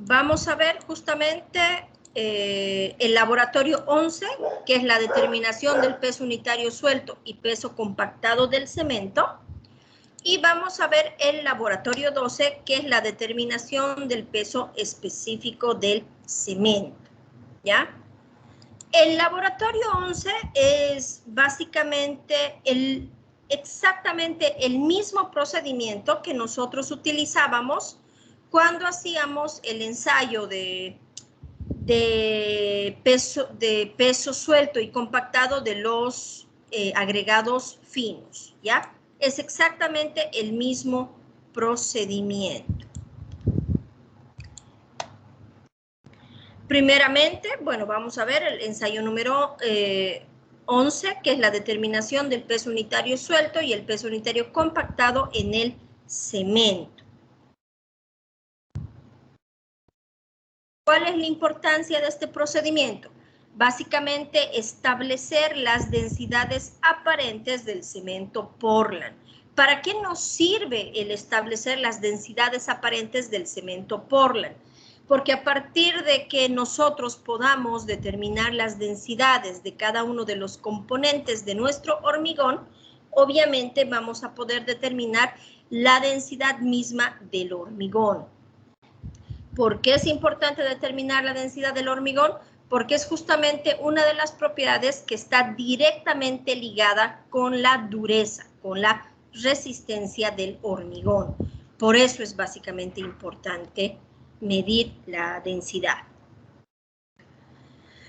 vamos a ver justamente el laboratorio 11, que es la determinación del peso unitario suelto y peso compactado del cemento. Y vamos a ver el laboratorio 12, que es la determinación del peso específico del cemento, ¿ya? El laboratorio 11 es básicamente exactamente el mismo procedimiento que nosotros utilizábamos cuando hacíamos el ensayo de peso suelto y compactado de los agregados finos, ¿ya? Es exactamente el mismo procedimiento. Primeramente, bueno, vamos a ver el ensayo número 11, que es la determinación del peso unitario suelto y el peso unitario compactado en el cemento. ¿Cuál es la importancia de este procedimiento? Básicamente, establecer las densidades aparentes del cemento Portland. ¿Para qué nos sirve el establecer las densidades aparentes del cemento Portland? Porque a partir de que nosotros podamos determinar las densidades de cada uno de los componentes de nuestro hormigón, obviamente vamos a poder determinar la densidad misma del hormigón. ¿Por qué es importante determinar la densidad del hormigón? Porque es justamente una de las propiedades que está directamente ligada con la dureza, con la resistencia del hormigón. Por eso es básicamente importante medir la densidad.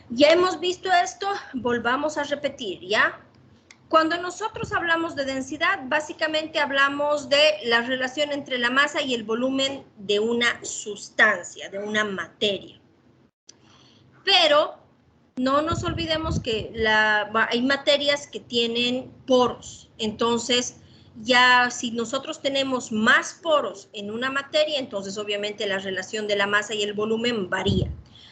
Ya hemos visto esto, volvamos a repetir, ¿ya? Cuando nosotros hablamos de densidad, básicamente hablamos de la relación entre la masa y el volumen de una sustancia, de una materia. Pero no nos olvidemos que hay materias que tienen poros. Entonces, ya si nosotros tenemos más poros en una materia, entonces obviamente la relación de la masa y el volumen varía.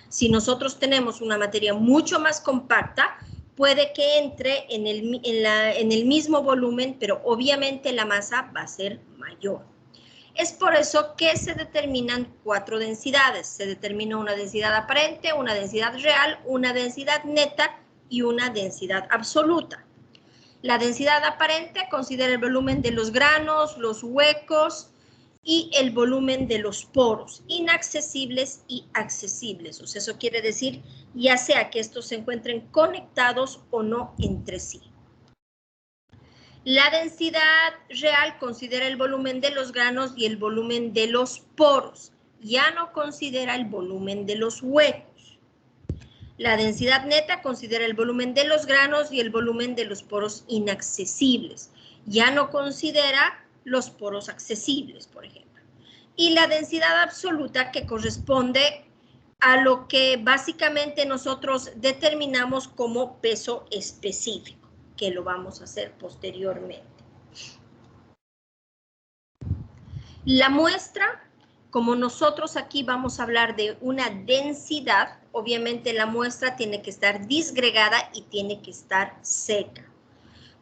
Si nosotros tenemos una materia mucho más compacta, puede que entre en el mismo volumen, pero obviamente la masa va a ser mayor. Es por eso que se determinan 4 densidades. Se determina una densidad aparente, una densidad real, una densidad neta y una densidad absoluta. La densidad aparente considera el volumen de los granos, los huecos y el volumen de los poros, inaccesibles y accesibles. O sea, eso quiere decir ya sea que estos se encuentren conectados o no entre sí. La densidad real considera el volumen de los granos y el volumen de los poros. Ya no considera el volumen de los huecos. La densidad neta considera el volumen de los granos y el volumen de los poros inaccesibles. Ya no considera los poros accesibles, por ejemplo. Y la densidad absoluta, que corresponde a lo que básicamente nosotros determinamos como peso específico, que lo vamos a hacer posteriormente. La muestra, como nosotros aquí vamos a hablar de una densidad, obviamente la muestra tiene que estar disgregada y tiene que estar seca.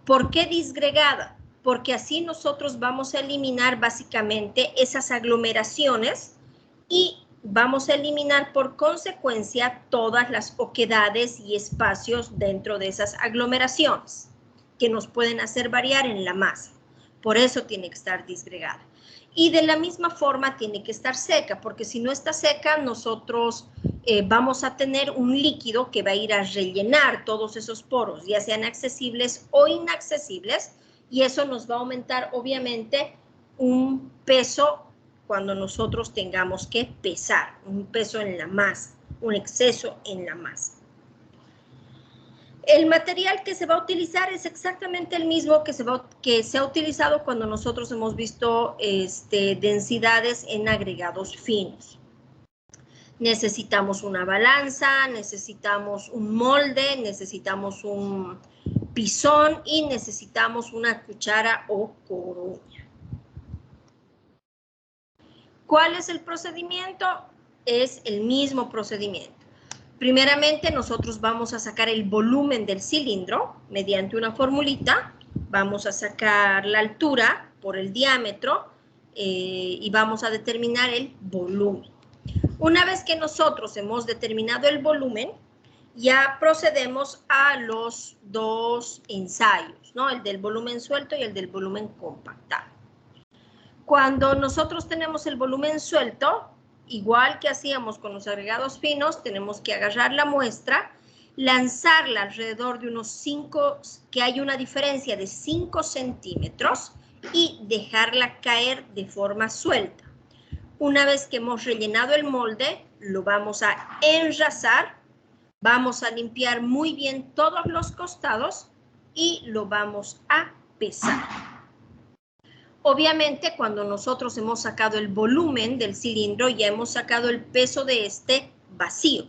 ¿Por qué disgregada? Porque así nosotros vamos a eliminar básicamente esas aglomeraciones y vamos a eliminar por consecuencia todas las oquedades y espacios dentro de esas aglomeraciones que nos pueden hacer variar en la masa. Por eso tiene que estar disgregada. Y de la misma forma tiene que estar seca, porque si no está seca, nosotros vamos a tener un líquido que va a ir a rellenar todos esos poros, ya sean accesibles o inaccesibles, y eso nos va a aumentar, obviamente, un peso cuando nosotros tengamos que pesar, un peso en la masa, un exceso en la masa. El material que se va a utilizar es exactamente el mismo que se ha utilizado cuando nosotros hemos visto densidades en agregados finos. Necesitamos una balanza, necesitamos un molde, necesitamos un pisón y necesitamos una cuchara o corolla. ¿Cuál es el procedimiento? Es el mismo procedimiento. Primeramente, nosotros vamos a sacar el volumen del cilindro mediante una formulita. Vamos a sacar la altura por el diámetro y vamos a determinar el volumen. Una vez que nosotros hemos determinado el volumen, ya procedemos a los dos ensayos, ¿no? El del volumen suelto y el del volumen compactado. Cuando nosotros tenemos el volumen suelto, igual que hacíamos con los agregados finos, tenemos que agarrar la muestra, lanzarla alrededor de unos 5, que hay una diferencia de 5 centímetros, y dejarla caer de forma suelta. Una vez que hemos rellenado el molde, lo vamos a enrasar, vamos a limpiar muy bien todos los costados y lo vamos a pesar. Obviamente, cuando nosotros hemos sacado el volumen del cilindro, ya hemos sacado el peso de este vacío.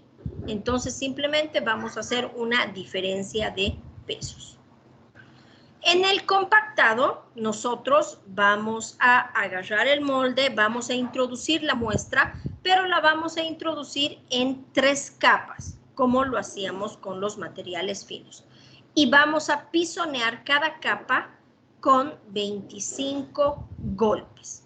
Entonces, simplemente vamos a hacer una diferencia de pesos. En el compactado, nosotros vamos a agarrar el molde, vamos a introducir la muestra, pero la vamos a introducir en 3 capas, como lo hacíamos con los materiales finos. Y vamos a pisonear cada capa con 25 golpes.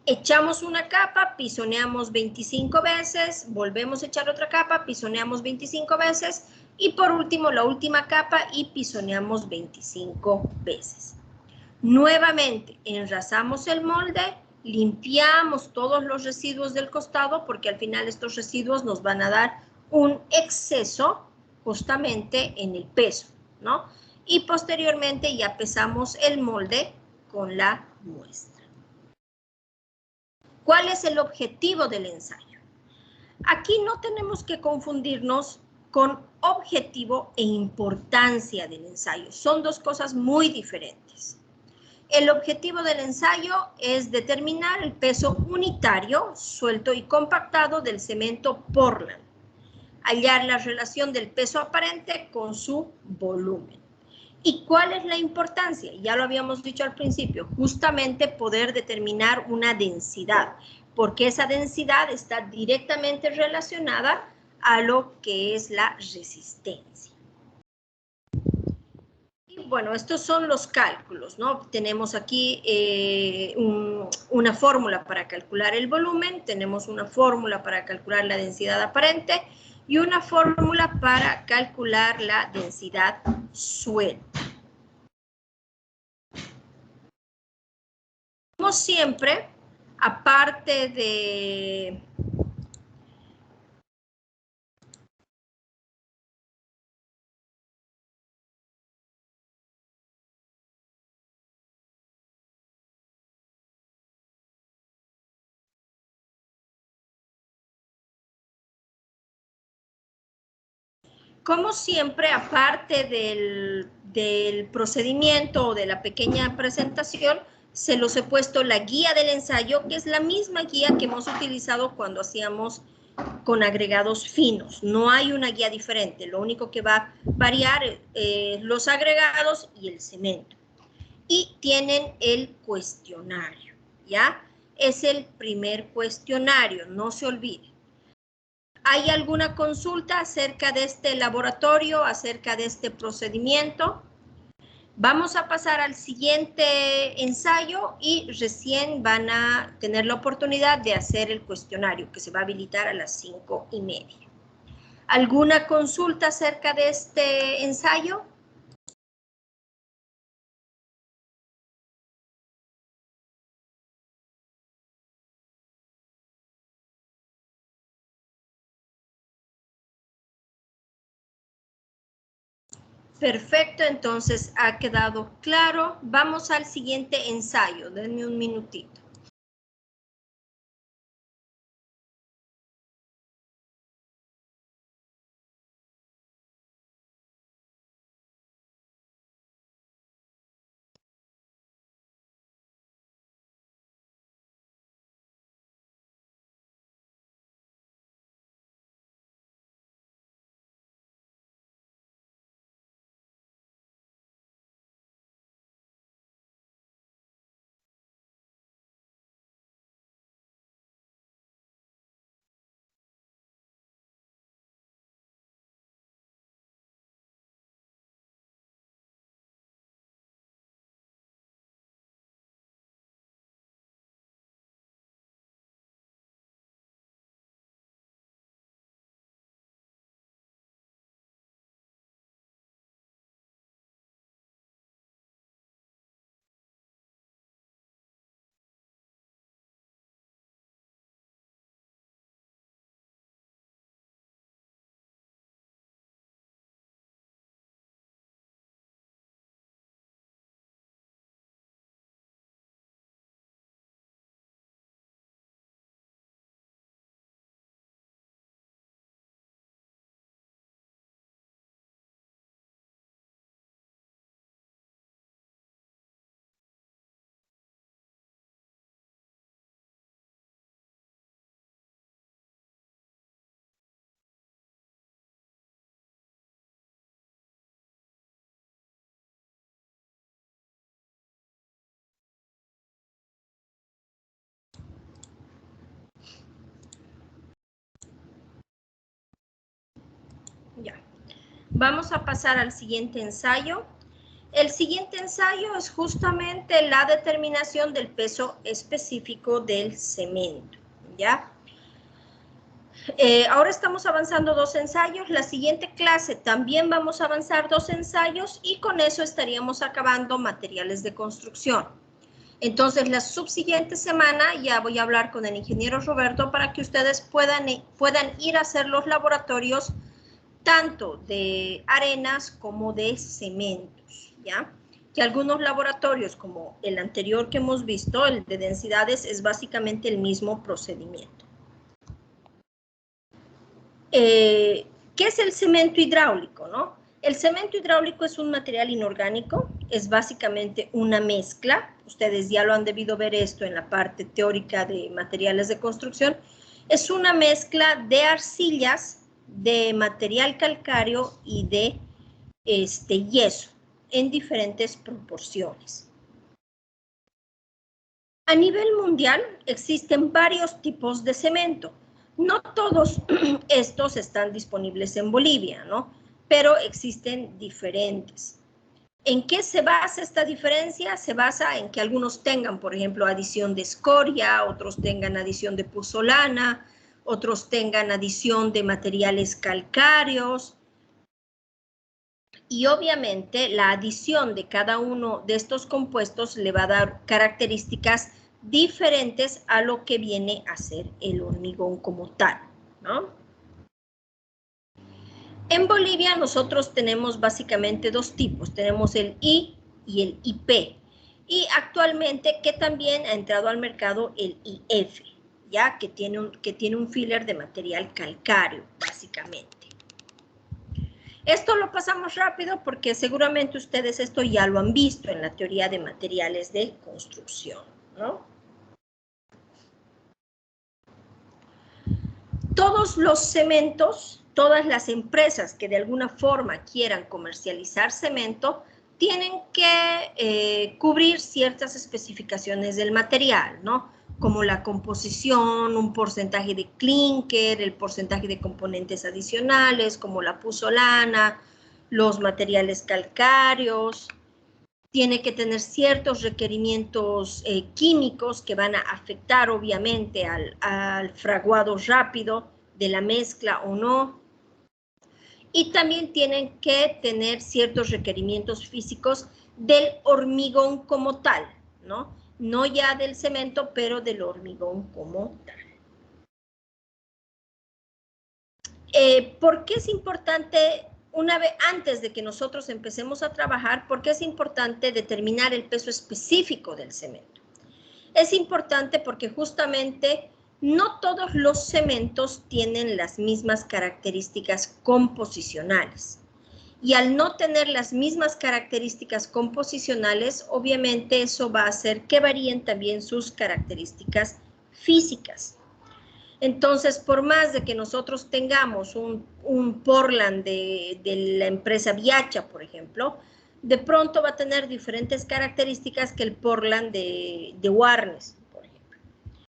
Echamos una capa, pisoneamos 25 veces, volvemos a echar otra capa, pisoneamos 25 veces y por último la última capa y pisoneamos 25 veces. Nuevamente enrasamos el molde, limpiamos todos los residuos del costado porque al final estos residuos nos van a dar un exceso justamente en el peso, ¿no? Y posteriormente ya pesamos el molde con la muestra. ¿Cuál es el objetivo del ensayo? Aquí no tenemos que confundirnos con objetivo e importancia del ensayo. Son dos cosas muy diferentes. El objetivo del ensayo es determinar el peso unitario, suelto y compactado del cemento Portland. Hallar la relación del peso aparente con su volumen. ¿Y cuál es la importancia? Ya lo habíamos dicho al principio, justamente poder determinar una densidad, porque esa densidad está directamente relacionada a lo que es la resistencia. Y bueno, estos son los cálculos, ¿no? Tenemos aquí una fórmula para calcular el volumen, tenemos una fórmula para calcular la densidad aparente y una fórmula para calcular la densidad suelta. Como siempre, aparte de como siempre, aparte del procedimiento o de la pequeña presentación, se los he puesto la guía del ensayo, que es la misma guía que hemos utilizado cuando hacíamos con agregados finos. No hay una guía diferente, lo único que va a variar es los agregados y el cemento. Y tienen el cuestionario, ¿ya? Es el primer cuestionario, no se olvide. ¿Hay alguna consulta acerca de este laboratorio, acerca de este procedimiento? Vamos a pasar al siguiente ensayo y recién van a tener la oportunidad de hacer el cuestionario que se va a habilitar a las 5:30. ¿Alguna consulta acerca de este ensayo? Perfecto, entonces ha quedado claro. Vamos al siguiente ensayo. Denme un minutito. Vamos a pasar al siguiente ensayo. El siguiente ensayo es justamente la determinación del peso específico del cemento, ¿ya? Ahora estamos avanzando 2 ensayos. La siguiente clase también vamos a avanzar 2 ensayos y con eso estaríamos acabando materiales de construcción. Entonces, la subsiguiente semana ya voy a hablar con el ingeniero Roberto para que ustedes puedan ir a hacer los laboratorios tanto de arenas como de cementos, ¿ya? Que algunos laboratorios, como el anterior que hemos visto, el de densidades, es básicamente el mismo procedimiento. ¿Qué es el cemento hidráulico, no? El cemento hidráulico es un material inorgánico, es básicamente una mezcla. Ustedes ya lo han debido ver esto en la parte teórica de materiales de construcción. Es una mezcla de arcillas, de material calcáreo y de yeso en diferentes proporciones. A nivel mundial existen varios tipos de cemento. No todos estos están disponibles en Bolivia, ¿no? Pero existen diferentes. ¿En qué se basa esta diferencia? Se basa en que algunos tengan, por ejemplo, adición de escoria, otros tengan adición de puzolana, otros tengan adición de materiales calcáreos. Y obviamente la adición de cada uno de estos compuestos le va a dar características diferentes a lo que viene a ser el hormigón como tal, ¿no? En Bolivia nosotros tenemos básicamente 2 tipos, tenemos el I y el IP. Y actualmente que también ha entrado al mercado el IF, ya que tiene un filler de material calcáreo, básicamente. Esto lo pasamos rápido porque seguramente ustedes esto ya lo han visto en la teoría de materiales de construcción, ¿no? Todos los cementos, todas las empresas que de alguna forma quieran comercializar cemento, tienen que cubrir ciertas especificaciones del material, ¿no? Como la composición, un porcentaje de clinker, el porcentaje de componentes adicionales, como la puzolana, los materiales calcáreos. Tiene que tener ciertos requerimientos químicos que van a afectar obviamente al fraguado rápido de la mezcla o no. Y también tienen que tener ciertos requerimientos físicos del hormigón como tal, ¿no? No ya del cemento, pero del hormigón como tal. ¿Por qué es importante, una vez antes de que nosotros empecemos a trabajar, por qué es importante determinar el peso específico del cemento? Es importante porque justamente no todos los cementos tienen las mismas características composicionales. Y al no tener las mismas características composicionales, obviamente eso va a hacer que varíen también sus características físicas. Entonces, por más de que nosotros tengamos un Portland de la empresa Viacha, por ejemplo, de pronto va a tener diferentes características que el Portland de Warnes, por ejemplo.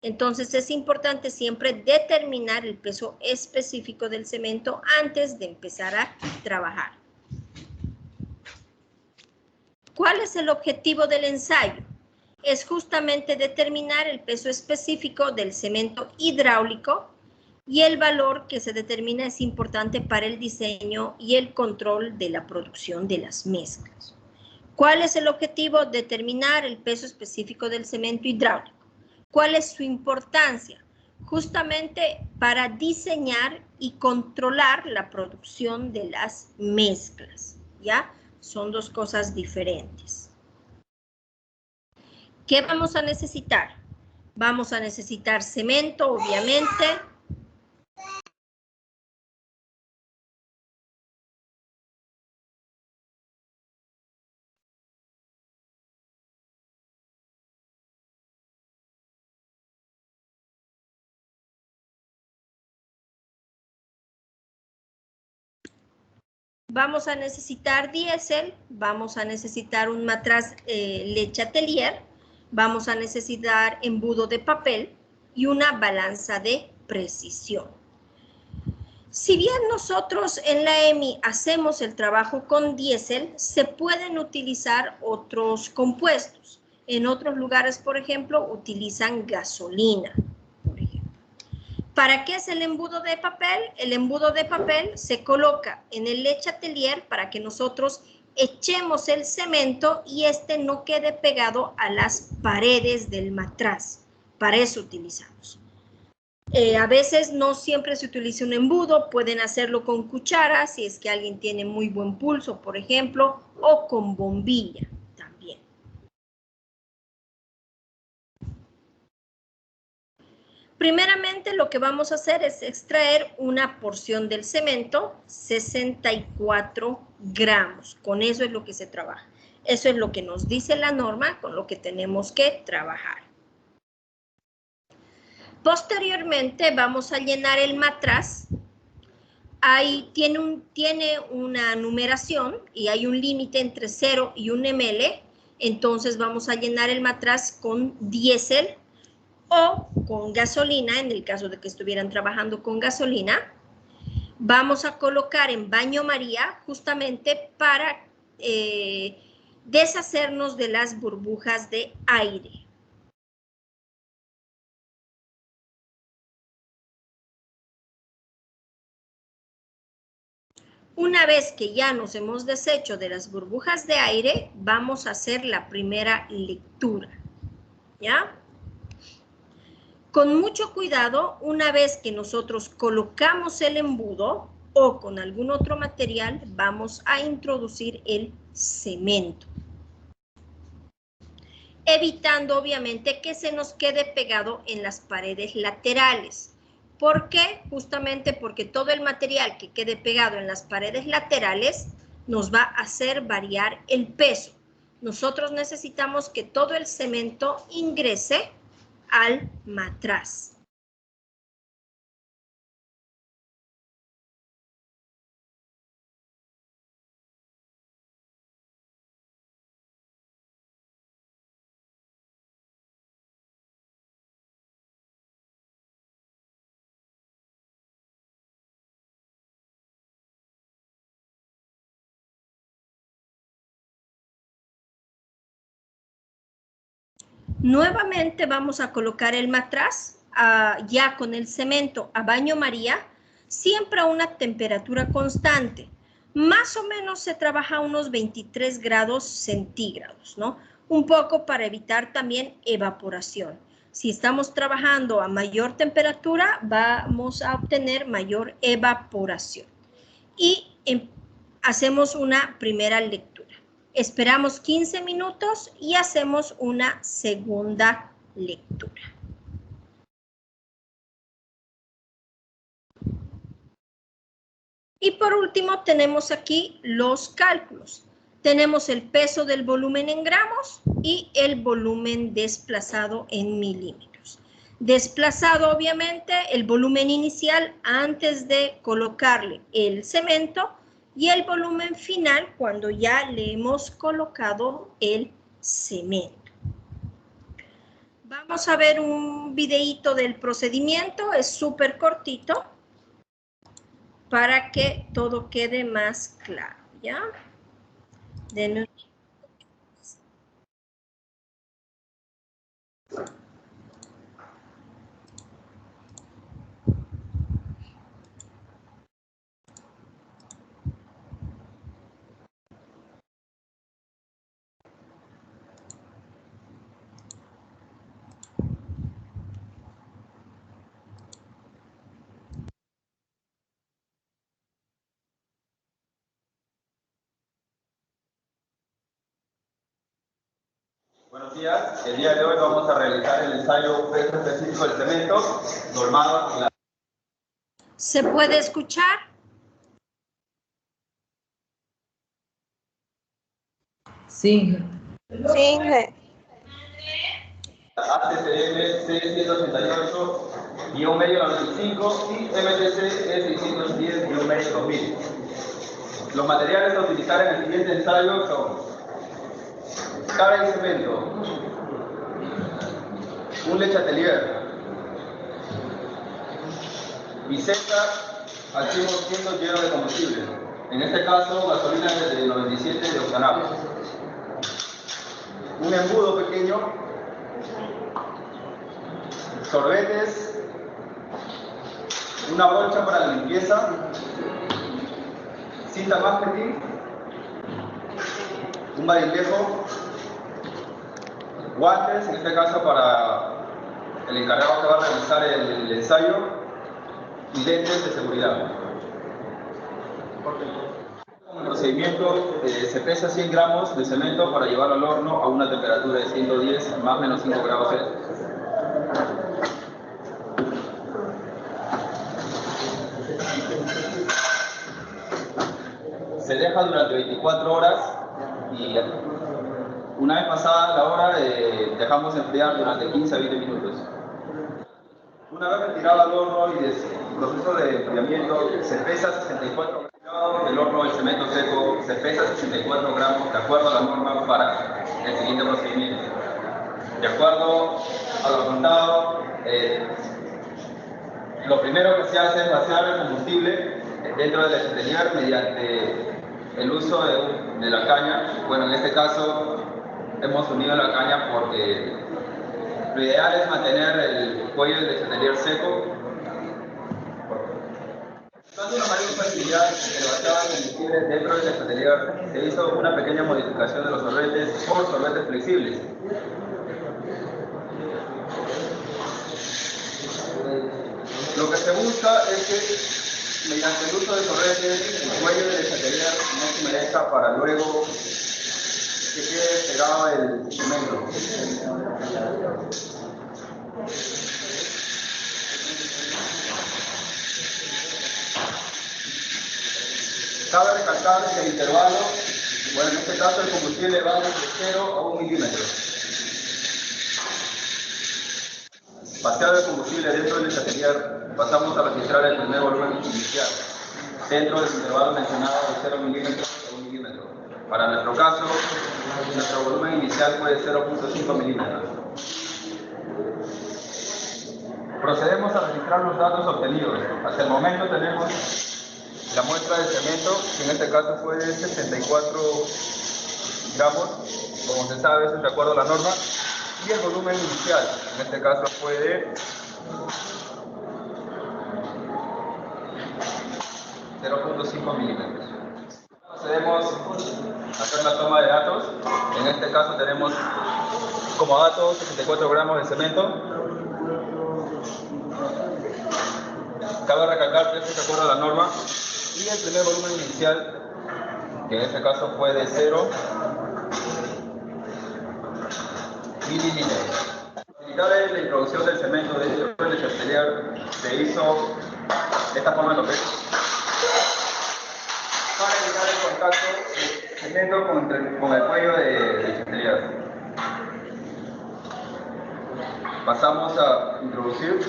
Entonces, es importante siempre determinar el peso específico del cemento antes de empezar a trabajar. ¿Cuál es el objetivo del ensayo? Es justamente determinar el peso específico del cemento hidráulico y el valor que se determina es importante para el diseño y el control de la producción de las mezclas. ¿Cuál es el objetivo? Determinar el peso específico del cemento hidráulico. ¿Cuál es su importancia? Justamente para diseñar y controlar la producción de las mezclas, ¿ya? Son 2 cosas diferentes. ¿Qué vamos a necesitar? Vamos a necesitar cemento, obviamente. Vamos a necesitar diésel, vamos a necesitar un matraz Le Chatelier, vamos a necesitar embudo de papel y una balanza de precisión. Si bien nosotros en la EMI hacemos el trabajo con diésel, se pueden utilizar otros compuestos. En otros lugares, por ejemplo, utilizan gasolina, por ejemplo. ¿Para qué es el embudo de papel? El embudo de papel se coloca en el lechatelier para que nosotros echemos el cemento y este no quede pegado a las paredes del matraz. Para eso utilizamos. A veces no siempre se utiliza un embudo, pueden hacerlo con cuchara, si es que alguien tiene muy buen pulso, por ejemplo, o con bombilla también. Primeramente, lo que vamos a hacer es extraer una porción del cemento, 64 gramos. Con eso es lo que se trabaja. Eso es lo que nos dice la norma, con lo que tenemos que trabajar. Posteriormente vamos a llenar el matraz. Ahí tiene una numeración y hay un límite entre 0 y 1 ml. Entonces vamos a llenar el matraz con diésel o con gasolina, en el caso de que estuvieran trabajando con gasolina. Vamos a colocar en baño María justamente para deshacernos de las burbujas de aire. Una vez que ya nos hemos deshecho de las burbujas de aire, vamos a hacer la primera lectura, ¿ya? Con mucho cuidado, una vez que nosotros colocamos el embudo o con algún otro material, vamos a introducir el cemento. Evitando, obviamente, que se nos quede pegado en las paredes laterales. ¿Por qué? Justamente porque todo el material que quede pegado en las paredes laterales nos va a hacer variar el peso. Nosotros necesitamos que todo el cemento ingrese al matraz. Nuevamente vamos a colocar el matraz ya con el cemento a baño María, siempre a una temperatura constante. Más o menos se trabaja a unos 23 grados centígrados, ¿no? Un poco para evitar también evaporación. Si estamos trabajando a mayor temperatura, vamos a obtener mayor evaporación. Y hacemos una primera lectura. Esperamos 15 minutos y hacemos una segunda lectura. Y por último tenemos aquí los cálculos. Tenemos el peso del volumen en gramos y el volumen desplazado en milímetros. Desplazado, obviamente, el volumen inicial antes de colocarle el cemento y el volumen final cuando ya le hemos colocado el cemento. Vamos a ver un videíto del procedimiento, es súper cortito para que todo quede más claro, ¿ya? Denme. Buenos días, el día de hoy vamos a realizar el ensayo peso específico del cemento normado en la... ¿Se puede escuchar? Sí. Sí. ACCL C188-95 y MTC E610-2000. Los materiales a utilizar en el siguiente ensayo son carga de cemento, un lechatelier, biseta al 100% lleno de combustible. En este caso, gasolina de 97 de octanaje. Un embudo pequeño, sorbetes, una brocha para la limpieza, cinta masking, un barilejo, guantes, en este caso para el encargado que va a realizar el ensayo, y lentes de seguridad. Como procedimiento, se pesa 100 gramos de cemento para llevarlo al horno a una temperatura de 110 más o menos 5 grados Celsius. Se deja durante 24 horas y una vez pasada la hora dejamos enfriar durante 15 a 20 minutos. Una vez retirado al horno y el proceso de enfriamiento, se pesa 64 gramos del horno del cemento seco, se pesa 64 gramos de acuerdo a la norma para el siguiente procedimiento. De acuerdo a lo contado, lo primero que se hace es vaciar el combustible dentro del atelier mediante el uso de la caña. Bueno, en este caso hemos unido la caña porque lo ideal es mantener el cuello del atelier seco. Dando una mayor facilidad de vaciado de combustible dentro del atelier, se hizo una pequeña modificación de los sorbetes por sorbetes flexibles. Lo que se busca es que, mediante el uso de sorbetes, el cuello del atelier no se humedezca para luego que quede pegado el cemento. Cabe recalcar que el intervalo, bueno, en este caso el combustible va desde 0 a 1 milímetro. Vaciado el combustible dentro del atelier, pasamos a registrar el primer volumen inicial, dentro del intervalo mencionado de 0 milímetros a 1 milímetro. Para nuestro caso, nuestro volumen inicial fue de 0.5 milímetros. Procedemos a registrar los datos obtenidos. Hasta el momento tenemos la muestra de cemento, que en este caso fue de 64 gramos, como se sabe, eso es de acuerdo a la norma, y el volumen inicial, en este caso fue de 0.5 milímetros. Procedemos a hacer la toma de datos. En este caso tenemos como datos 64 gramos de cemento. Cabe recalcar que esto es de acuerdo a la norma. Y el primer volumen inicial, que en este caso fue de 0 mililitros. Para facilitar la introducción del cemento dentro del atelier, se hizo de esta forma lo que es, para evitar el contacto del cemento con el cuello del atelier. Pasamos a introducir.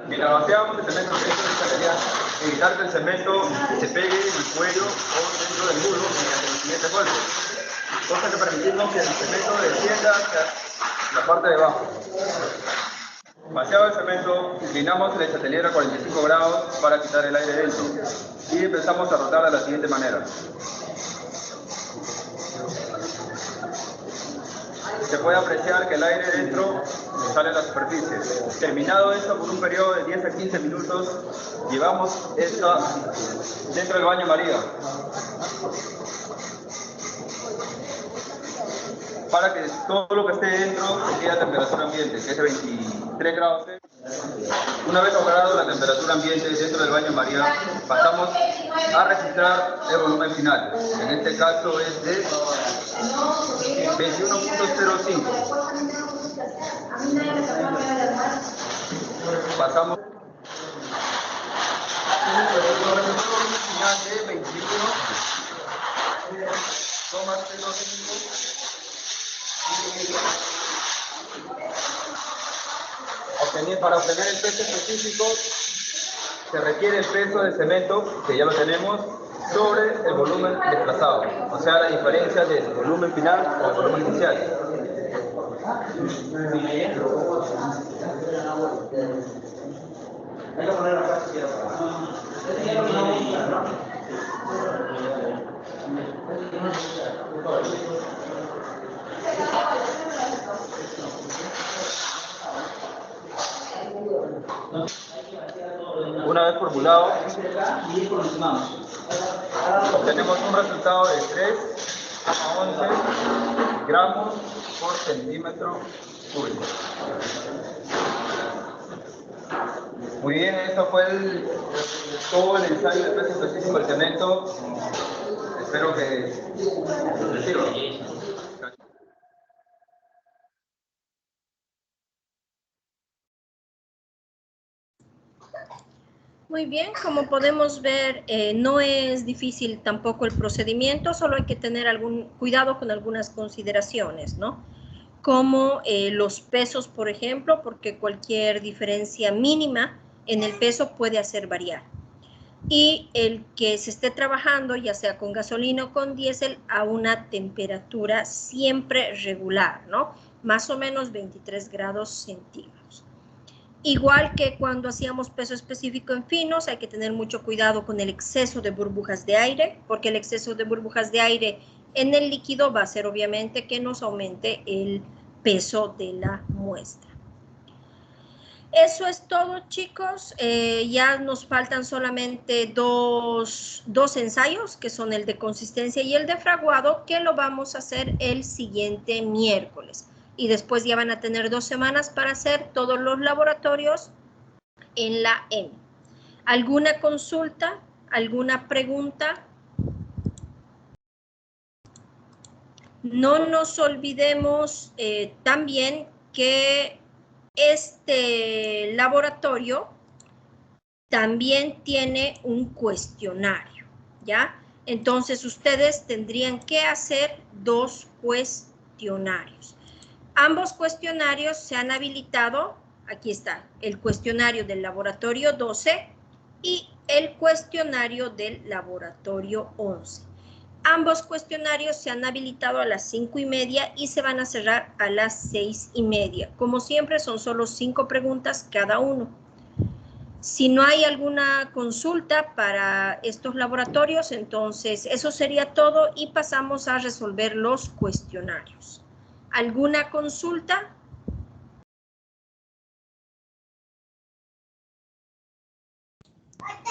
Mientras vaciamos el cemento dentro del atelier, evitar que el cemento se pegue en el cuello o dentro del muro mediante los siguientes golpes, cosa que permitimos que el cemento descienda hacia la parte de abajo. Vaciado el cemento, inclinamos el atelier a 45 grados para quitar el aire dentro y empezamos a rotar de la siguiente manera. Se puede apreciar que el aire dentro sale a la superficie. Terminado esto por un periodo de 10 a 15 minutos, llevamos esta dentro del baño María para que todo lo que esté dentro quede a temperatura ambiente, que es de 23 grados Celsius. Una vez logrado la temperatura ambiente dentro del baño María, pasamos a registrar el volumen final. En este caso es de 21.05. Pasamos a un volumen final de 21.05. Para obtener el peso específico se requiere el peso de cemento, que ya lo tenemos, sobre el volumen desplazado, o sea, la diferencia del volumen final o el volumen inicial. Una vez formulado, obtenemos un resultado de 3,11 gramos por centímetro cúbico. Muy bien, esto fue todo el ensayo de peso específico del cemento. Espero que les sirva. Muy bien, como podemos ver, no es difícil tampoco el procedimiento, solo hay que tener algún cuidado con algunas consideraciones, ¿no? Como los pesos, por ejemplo, porque cualquier diferencia mínima en el peso puede hacer variar. Y el que se esté trabajando, ya sea con gasolina o con diésel, a una temperatura siempre regular, ¿no? Más o menos 23 grados centígrados. Igual que cuando hacíamos peso específico en finos, hay que tener mucho cuidado con el exceso de burbujas de aire, porque el exceso de burbujas de aire en el líquido va a hacer obviamente que nos aumente el peso de la muestra. Eso es todo, chicos. Ya nos faltan solamente dos ensayos, que son el de consistencia y el de fraguado, que lo vamos a hacer el siguiente miércoles. Y después ya van a tener 2 semanas para hacer todos los laboratorios en la M. ¿Alguna consulta? ¿Alguna pregunta? No nos olvidemos también que este laboratorio también tiene un cuestionario, ¿ya? Entonces, ustedes tendrían que hacer 2 cuestionarios. Ambos cuestionarios se han habilitado, aquí está, el cuestionario del laboratorio 12 y el cuestionario del laboratorio 11. Ambos cuestionarios se han habilitado a las 5:30 y se van a cerrar a las 6:30. Como siempre, son solo 5 preguntas cada uno. Si no hay alguna consulta para estos laboratorios, entonces eso sería todo y pasamos a resolver los cuestionarios. ¿Alguna consulta?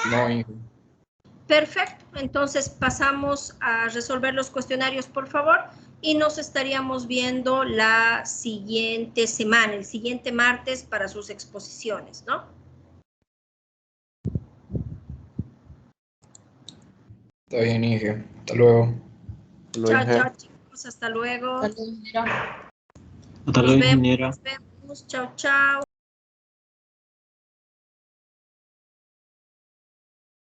No, Inge. Perfecto, entonces pasamos a resolver los cuestionarios, por favor, y nos estaríamos viendo la siguiente semana, el siguiente martes para sus exposiciones, ¿no? Está bien, Inge. Hasta luego. Chao, chao, chicos, hasta luego. Hasta luego, ingeniera. Nos vemos, chao, chao.